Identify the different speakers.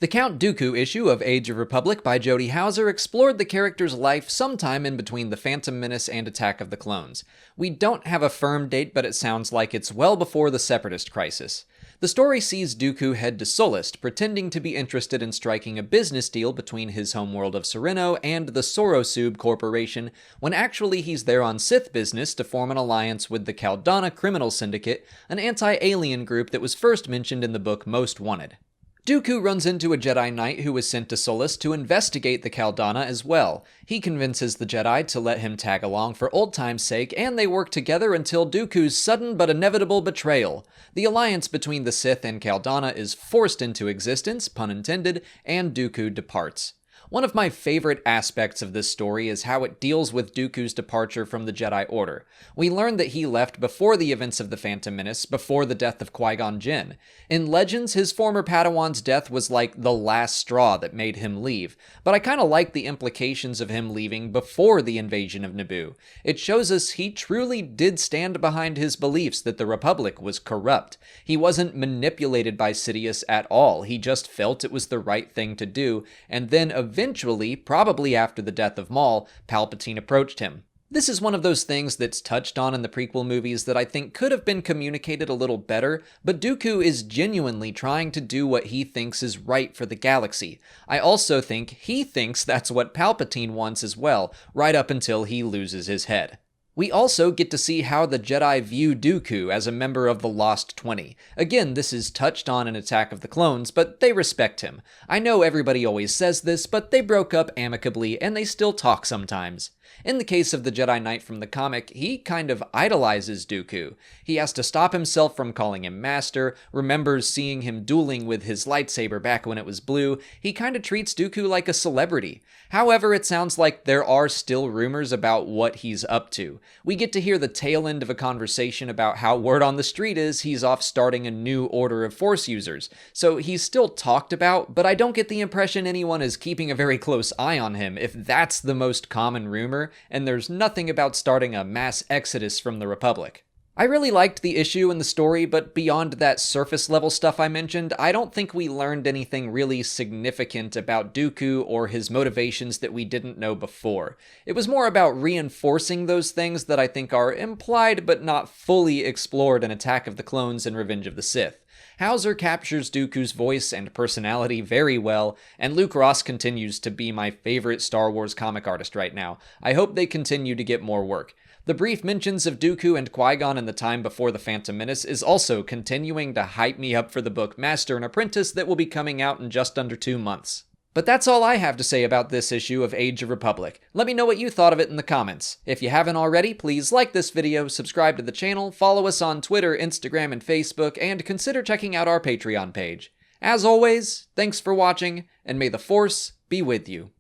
Speaker 1: The Count Dooku issue of Age of Republic by Jody Houser explored the character's life sometime in between The Phantom Menace and Attack of the Clones. We don't have a firm date, but it sounds like it's well before the Separatist Crisis. The story sees Dooku head to Sullust, pretending to be interested in striking a business deal between his homeworld of Sereno and the Sorosub Corporation, when actually he's there on Sith business to form an alliance with the Caldana Criminal Syndicate, an anti-alien group that was first mentioned in the book Most Wanted. Dooku runs into a Jedi Knight who was sent to Sullust to investigate the Caldana as well. He convinces the Jedi to let him tag along for old time's sake, and they work together until Dooku's sudden but inevitable betrayal. The alliance between the Sith and Caldana is forced into existence, pun intended, and Dooku departs. One of my favorite aspects of this story is how it deals with Dooku's departure from the Jedi Order. We learn that he left before the events of the Phantom Menace, before the death of Qui-Gon Jinn. In Legends, his former Padawan's death was like the last straw that made him leave, but I kinda like the implications of him leaving before the invasion of Naboo. It shows us he truly did stand behind his beliefs that the Republic was corrupt. He wasn't manipulated by Sidious at all, he just felt it was the right thing to do, and then eventually, probably after the death of Maul, Palpatine approached him. This is one of those things that's touched on in the prequel movies that I think could have been communicated a little better, but Dooku is genuinely trying to do what he thinks is right for the galaxy. I also think he thinks that's what Palpatine wants as well, right up until he loses his head. We also get to see how the Jedi view Dooku as a member of the Lost 20. Again, this is touched on in Attack of the Clones, but they respect him. I know everybody always says this, but they broke up amicably and they still talk sometimes. In the case of the Jedi Knight from the comic, he kind of idolizes Dooku. He has to stop himself from calling him Master, remembers seeing him dueling with his lightsaber back when it was blue. He kind of treats Dooku like a celebrity. However, it sounds like there are still rumors about what he's up to. We get to hear the tail end of a conversation about how word on the street is he's off starting a new order of Force users. So he's still talked about, but I don't get the impression anyone is keeping a very close eye on him if that's the most common rumor, and there's nothing about starting a mass exodus from the Republic. I really liked the issue and the story, but beyond that surface level stuff I mentioned, I don't think we learned anything really significant about Dooku or his motivations that we didn't know before. It was more about reinforcing those things that I think are implied but not fully explored in Attack of the Clones and Revenge of the Sith. Houser captures Dooku's voice and personality very well, and Luke Ross continues to be my favorite Star Wars comic artist right now. I hope they continue to get more work. The brief mentions of Dooku and Qui-Gon in the time before the Phantom Menace is also continuing to hype me up for the book Master and Apprentice that will be coming out in just under 2 months. But that's all I have to say about this issue of Age of Republic. Let me know what you thought of it in the comments. If you haven't already, please like this video, subscribe to the channel, follow us on Twitter, Instagram, and Facebook, and consider checking out our Patreon page. As always, thanks for watching, and may the Force be with you.